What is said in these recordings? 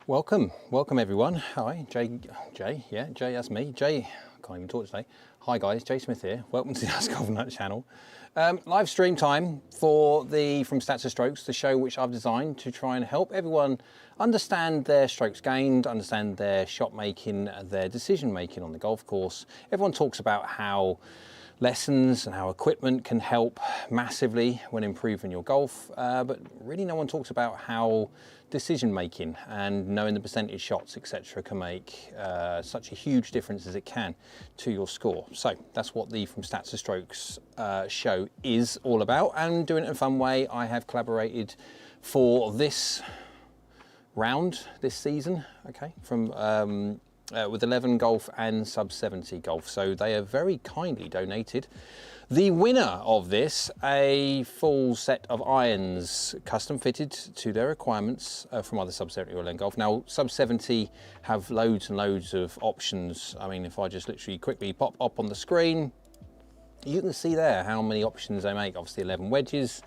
Welcome everyone. Hi, Jay, yeah, Jay, that's me. Jay, I can't even talk today. Hi guys, Jay Smith here. Welcome to the AskGolfNut channel. Live stream time for the From Stats to Strokes, the show which I've designed to try and help everyone understand their strokes gained, understand their shot making, their decision making on the golf course. Everyone talks about how lessons and how equipment can help massively when improving your golf, but really no one talks about how decision making and knowing the percentage shots, etc., can make such a huge difference as it can to your score. So that's what the From Stats to Strokes show is all about, and doing it in a fun way. I have collaborated for this round this season, okay, from with 11 Golf and Sub 70 Golf. So they have very kindly donated the winner of this a full set of irons custom fitted to their requirements from either Sub 70 or 11 Golf. Now Sub 70 have loads and loads of options. I mean, if I just literally quickly pop up on the screen, you can see there how many options they make. Obviously 11 wedges.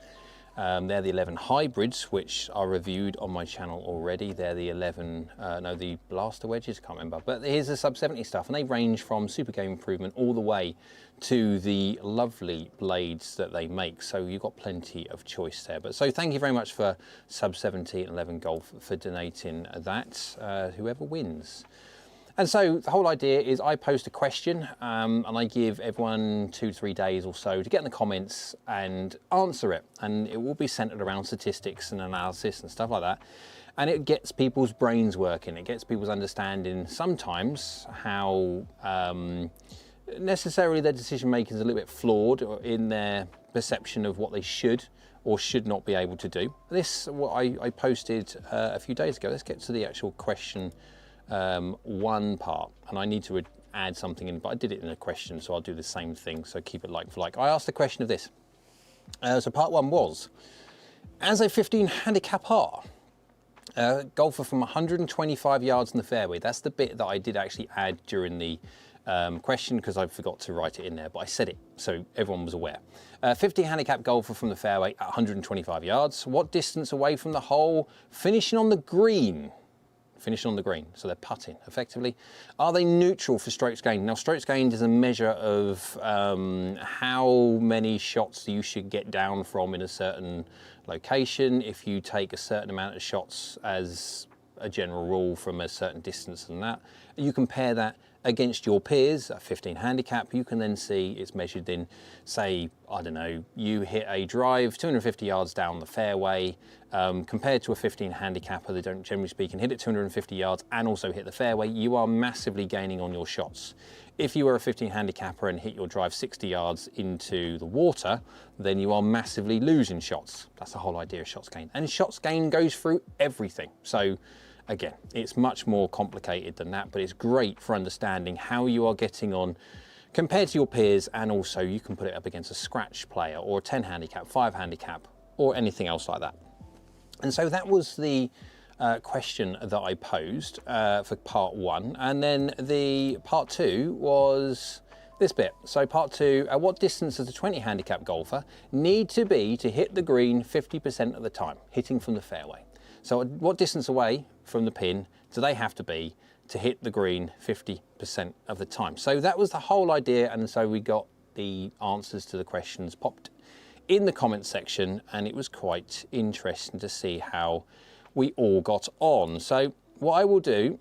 They're the 11 hybrids, which are reviewed on my channel already. They're the 11, the blaster wedges, can't remember. But here's the Sub 70 stuff, and they range from super game improvement all the way to the lovely blades that they make. So you've got plenty of choice there. But so thank you very much for Sub 70 and 11 Golf for donating that, whoever wins. And so the whole idea is I post a question and I give everyone 2 to 3 days or so to get in the comments and answer it. And it will be centered around statistics and analysis and stuff like that. And it gets people's brains working. It gets people's understanding sometimes how necessarily their decision making is a little bit flawed in their perception of what they should or should not be able to do. This, what I posted a few days ago. Let's get to the actual question. One part, and I need to add something in, but I did it in a question, so I'll do the same thing, so keep it like for like. I asked the question of this. So part one was, as a 15 handicap par, golfer from 125 yards in the fairway, that's the bit that I did actually add during the question because I forgot to write it in there, but I said it so everyone was aware. 50 handicap golfer from the fairway at 125 yards, what distance away from the hole, finishing on the green? Finishing on the green, so they're putting effectively. Are they neutral for strokes gained? Now, strokes gained is a measure of how many shots you should get down from in a certain location. If you take a certain amount of shots as a general rule from a certain distance and that, you compare that against your peers at 15 handicap, you can then see it's measured in, say, I don't know, you hit a drive 250 yards down the fairway, compared to a 15 handicapper that don't, generally speaking, hit it 250 yards and also hit the fairway, you are massively gaining on your shots. If you were a 15 handicapper and hit your drive 60 yards into the water, then you are massively losing shots. That's the whole idea of shots gained. And shots gained goes through everything. So again, it's much more complicated than that, but it's great for understanding how you are getting on compared to your peers, and also you can put it up against a scratch player or a 10 handicap, 5 handicap, or anything else like that. And so that was the question that I posed for part one. And then the part two was this bit. So part two, at what distance does a 20 handicap golfer need to be to hit the green 50% of the time, hitting from the fairway? So what distance away from the pin do they have to be to hit the green 50% of the time? So that was the whole idea, and so we got the answers to the questions popped in the comment section, and it was quite interesting to see how we all got on. So what I will do,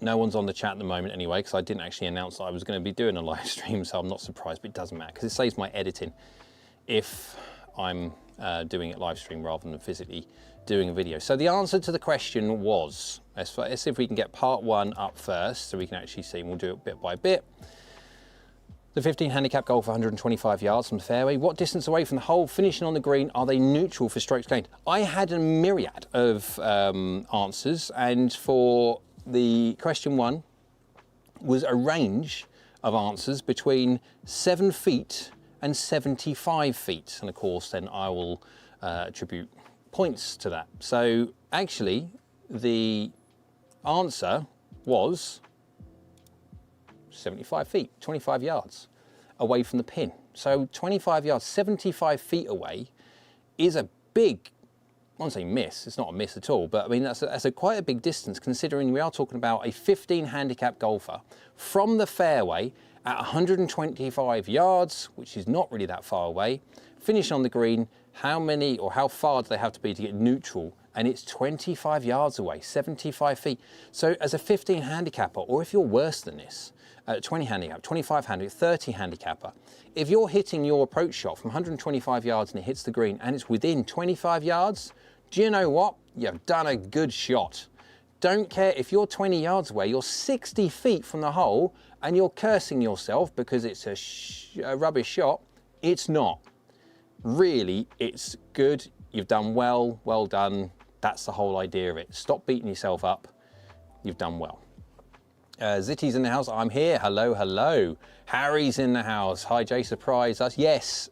no one's on the chat at the moment anyway, because I didn't actually announce that I was going to be doing a live stream, so I'm not surprised, but it doesn't matter because it saves my editing if I'm doing it live stream rather than physically doing a video. So the answer to the question was, let's see if we can get part one up first so we can actually see, and we'll do it bit by bit. The 15 handicap golfer 125 yards from the fairway, what distance away from the hole, finishing on the green, are they neutral for strokes gained? I had a myriad of answers, and for the question one was a range of answers between 7 feet and 75 feet. And of course, then I will attribute points to that. So actually, the answer was 75 feet, 25 yards away from the pin. So 25 yards, 75 feet away is a big won't say miss, it's not a miss at all, but I mean, that's quite a big distance considering we are talking about a 15 handicap golfer from the fairway at 125 yards, which is not really that far away, finish on the green. How many or how far do they have to be to get neutral? And it's 25 yards away, 75 feet. So as a 15 handicapper, or if you're worse than this, 20 handicap, 25 handicap, 30 handicapper, if you're hitting your approach shot from 125 yards and it hits the green and it's within 25 yards, do you know what? You've done a good shot. Don't care if you're 20 yards away, you're 60 feet from the hole and you're cursing yourself because it's a rubbish shot. It's not. Really, it's good. You've done well, well done. That's the whole idea of it. Stop beating yourself up. You've done well. Zitty's in the house. I'm here. Hello, hello. Harry's in the house. Hi, Jay. Surprise us. Yes.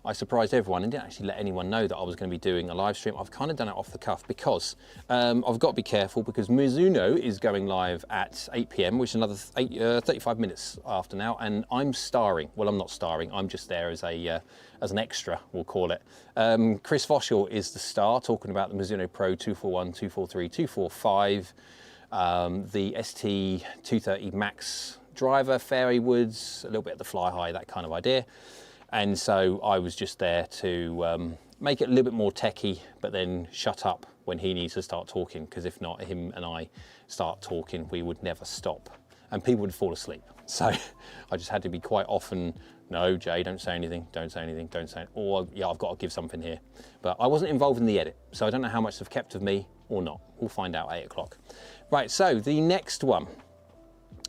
I surprised everyone and didn't actually let anyone know that I was going to be doing a live stream. I've kind of done it off the cuff because I've got to be careful because Mizuno is going live at 8 p.m, which is another 35 minutes after now, and I'm starring. Well, I'm not starring. I'm just there as an extra, we'll call it. Chris Voschel is the star, talking about the Mizuno Pro 241, 243, 245, the ST230 Max driver, fairway woods, a little bit of the fly high, that kind of idea. And so I was just there to make it a little bit more techie, but then shut up when he needs to start talking, because if not, him and I start talking, we would never stop and people would fall asleep. So I just had to be quite often, no, Jay, don't say anything, don't say anything, don't say anything. Or yeah, I've got to give something here. But I wasn't involved in the edit, so I don't know how much they've kept of me or not. We'll find out at 8 o'clock. Right, so the next one.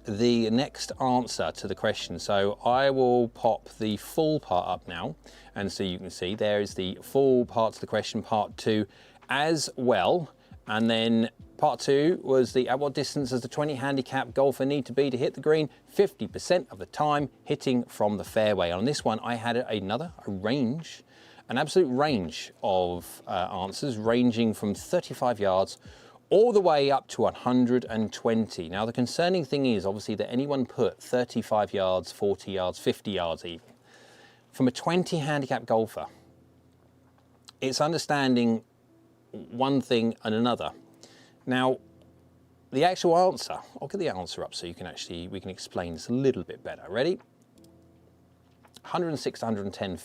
The next answer to the question. So I will pop the full part up now, and so you can see there is the full part to the question, part 2 as well. And then part 2 was the at what distance does the 20 handicap golfer need to be to hit the green 50% of the time hitting from the fairway. On this one I had an absolute range of answers ranging from 35 yards all the way up to 120. Now the concerning thing is obviously that anyone put 35 yards, 40 yards, 50 yards even. From a 20 handicap golfer, it's understanding one thing and another. Now, the actual answer, I'll get the answer up so you can actually, we can explain this a little bit better. Ready? 106 to 110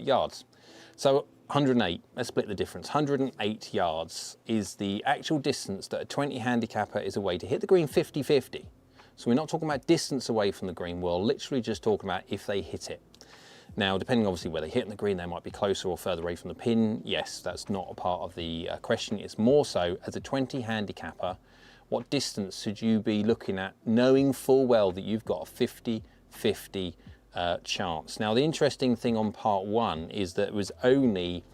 yards. So 108, let's split the difference. 108 yards is the actual distance that a 20 handicapper is away to hit the green 50-50. So we're not talking about distance away from the green, we're literally just talking about if they hit it. Now, depending obviously where they hit in the green, they might be closer or further away from the pin. Yes, that's not a part of the question. It's more so, as a 20 handicapper, what distance should you be looking at, knowing full well that you've got a 50-50 chance. Now, the interesting thing on part 1 is that it was only,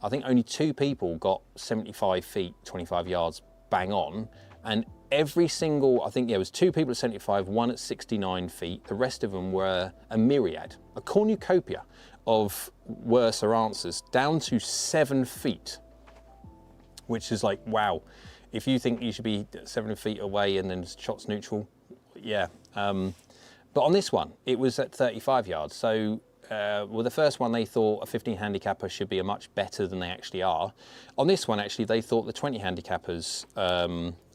I think only 2 people got 75 feet, 25 yards bang on, and every single, I think there was 2 people at 75, 1 at 69 feet. The rest of them were a myriad, a cornucopia of worser answers, down to 7 feet, which is like, wow. If you think you should be 7 feet away and then shots neutral, yeah. But on this one, it was at 35 yards. So, well, the first one, they thought a 15 handicapper should be a much better than they actually are. On this one, actually, they thought the 20 handicappers,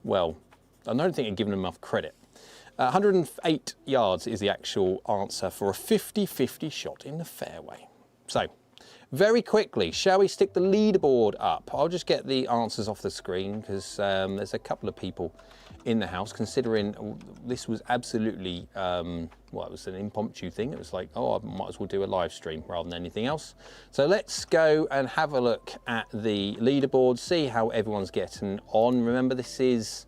well, I don't think they'd given them enough credit. 108 yards is the actual answer for a 50-50 shot in the fairway. So, very quickly, shall we stick the leaderboard up? I'll just get the answers off the screen because there's a couple of people in the house, considering this was absolutely, well, it was an impromptu thing. It was like, oh, I might as well do a live stream rather than anything else. So let's go and have a look at the leaderboard, see how everyone's getting on. Remember, this is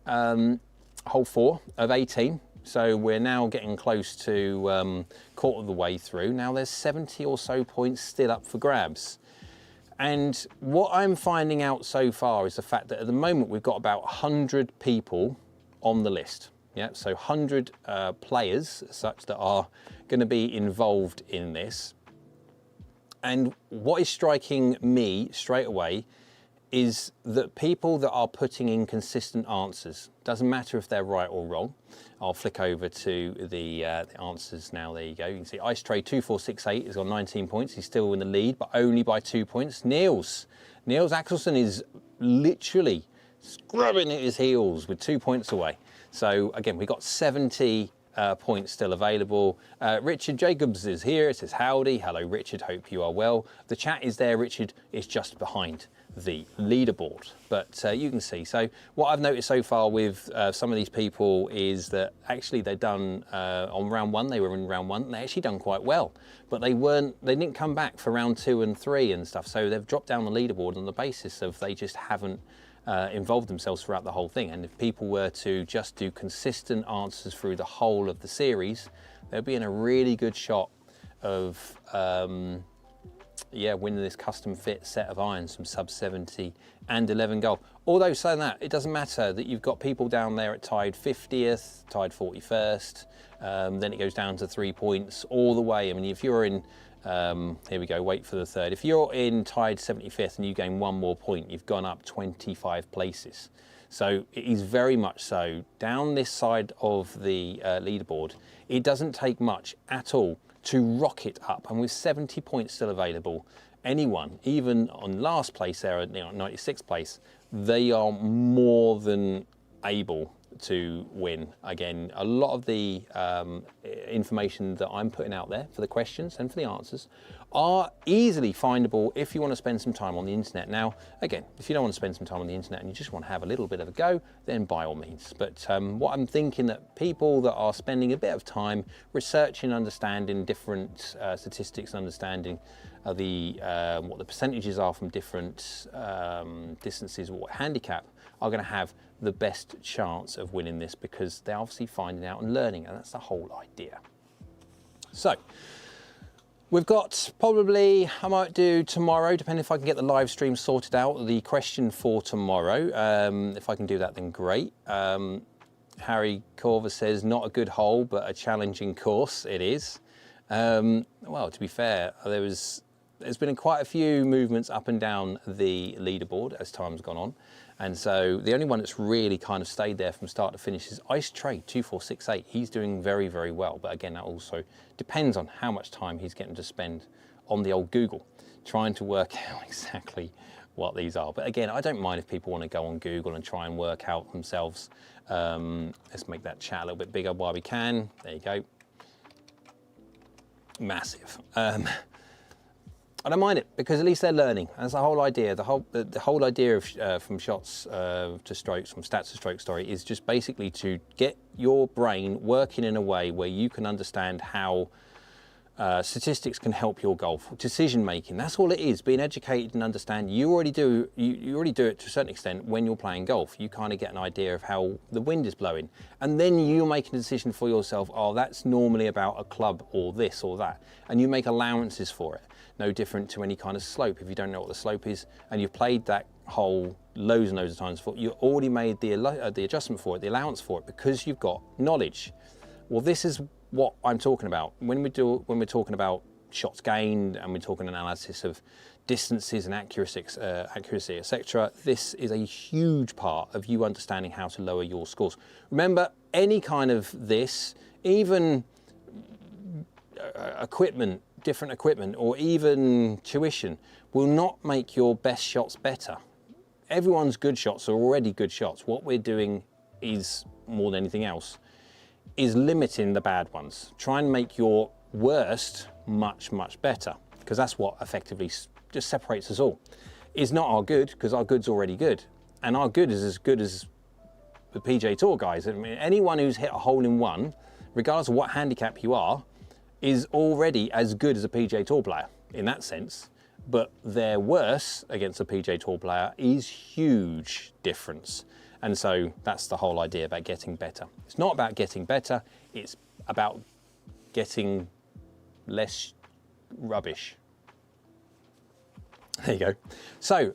hole 4 of 18. So we're now getting close to quarter of the way through. Now there's 70 or so points still up for grabs. And what I'm finding out so far is the fact that at the moment we've got about 100 people on the list. Yeah, so 100 players such that are going to be involved in this. And what is striking me straight away is that people that are putting in consistent answers, doesn't matter if they're right or wrong. I'll flick over to the answers now. There you go. You can see Ice Tray 2468 is on 19 points. He's still in the lead, but only by 2 points. Niels Axelson is literally scrubbing at his heels with 2 points away. So again, we've got 70 points still available. Richard Jacobs is here. It says howdy. Hello, Richard. Hope you are well. The chat is there. Richard is just behind the leaderboard, but you can see. So what I've noticed so far with some of these people is that actually they've done on round one. They were in round one. And they actually done quite well, but they didn't come back for round 2 and 3 and stuff. So they've dropped down the leaderboard on the basis of they just haven't involved themselves throughout the whole thing. And if people were to just do consistent answers through the whole of the series, they'll be in a really good shot of winning this custom fit set of irons from sub 70 and 11 golf. Although saying that, it doesn't matter that you've got people down there at tied 50th, tied 41st, then it goes down to 3 points all the way. I mean, if you're in, here we go, wait for the third. If you're in tied 75th and you gain 1 more point, you've gone up 25 places. So it is very much so. Down this side of the leaderboard, it doesn't take much at all to rocket up, and with 70 points still available, anyone, even on last place there at 96th place, they are more than able to win. Again, a lot of the information that I'm putting out there for the questions and for the answers are easily findable if you want to spend some time on the internet. Now, again, if you don't want to spend some time on the internet and you just want to have a little bit of a go, then by all means. But what I'm thinking, that people that are spending a bit of time researching, understanding different statistics, understanding the what the percentages are from different distances, what handicap, are going to have the best chance of winning this, because they're obviously finding out and learning, and that's the whole idea. So we've got probably, I might do tomorrow, depending if I can get the live stream sorted out, the question for tomorrow. If I can do that, then great. Harry Corver says, not a good hole, but a challenging course. It is. Well, to be fair, there's been quite a few movements up and down the leaderboard as time's gone on. And so the only one that's really kind of stayed there from start to finish is Ice Tray 2468. He's doing very, very well. But again, that also depends on how much time he's getting to spend on the old Google, trying to work out exactly what these are. But again, I don't mind if people want to go on Google and try and work out themselves. Let's make that chat a little bit bigger while we can. There you go. Massive. I don't mind it, because at least they're learning. That's the whole idea. The whole idea of from shots to strokes, from stats to strokes, sorry, is just basically to get your brain working in a way where you can understand how statistics can help your golf decision making. That's all it is. Being educated and understand. You already do it to a certain extent when you're playing golf. You kind of get an idea of how the wind is blowing, and then you're making a decision for yourself. Oh, that's normally about a club or this or that, and you make allowances for it. No different to any kind of slope. If you don't know what the slope is and you've played that hole loads and loads of times, you already made the adjustment for it, the allowance for it, because you've got knowledge. Well, this is what I'm talking about when we're talking about shots gained and we're talking analysis of distances and accuracy, etc. This is a huge part of you understanding how to lower your scores. Remember, any kind of this, even equipment, different equipment, or even tuition, will not make your best shots better. Everyone's good shots are already good shots. What we're doing is, more than anything else, is limiting the bad ones. Try and make your worst much, much better, because that's what effectively just separates us all. It's not our good, because our good's already good, and our good is as good as the PGA Tour guys. I mean, anyone who's hit a hole in one, regardless of what handicap you are, is already as good as a PGA Tour player in that sense, but their worse against a PGA Tour player is huge difference. And so that's the whole idea about getting better. It's not about getting better, it's about getting less rubbish. There you go. So,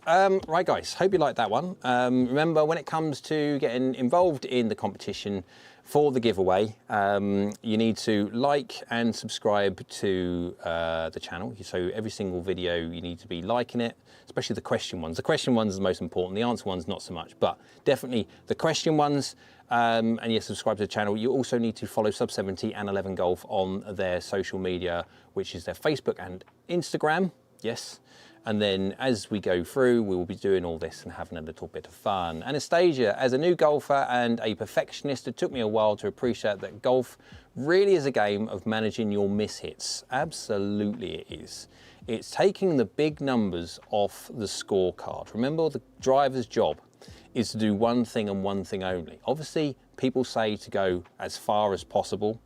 right guys, hope you liked that one. Remember, when it comes to getting involved in the competition, for the giveaway, you need to like and subscribe to the channel. So every single video, you need to be liking it, especially the question ones. The question ones are the most important, the answer ones not so much, but definitely the question ones. And yes, subscribe to the channel. You also need to follow Sub70 and 11 Golf on their social media, which is their Facebook and Instagram. Yes. And then as we go through, we will be doing all this and having a little bit of fun. Anastasia, as a new golfer and a perfectionist, it took me a while to appreciate that golf really is a game of managing your mishits. Absolutely it is. It's taking the big numbers off the scorecard. Remember, the driver's job is to do one thing and one thing only. Obviously, people say to go as far as possible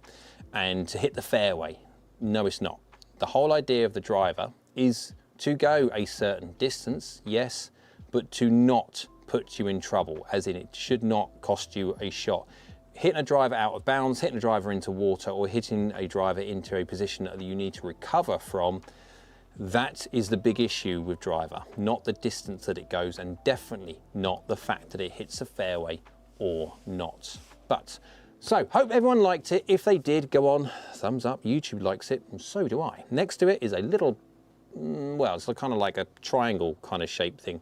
and to hit the fairway. No, it's not. The whole idea of the driver is to go a certain distance, yes, but to not put you in trouble, as in it should not cost you a shot. Hitting a driver out of bounds, hitting a driver into water, or hitting a driver into a position that you need to recover from, that is the big issue with driver, not the distance that it goes, and definitely not the fact that it hits a fairway or not. But, so, hope everyone liked it. If they did, go on, thumbs up, YouTube likes it, and so do I. Next to it is a little, well, it's kind of like a triangle kind of shape thing.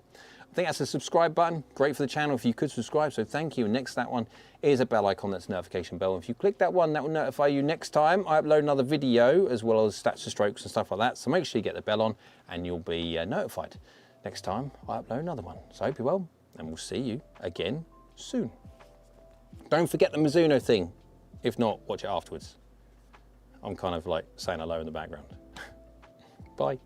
I think that's a subscribe button. Great for the channel if you could subscribe, so thank you. Next to that one is a bell icon, that's a notification bell. If you click that one, that will notify you next time I upload another video, as well as stats to strokes and stuff like that. So make sure you get the bell on and you'll be notified next time I upload another one. So I hope you're well, and we'll see you again soon. Don't forget the Mizuno thing. If not, watch it afterwards. I'm kind of like saying hello in the background. Bye.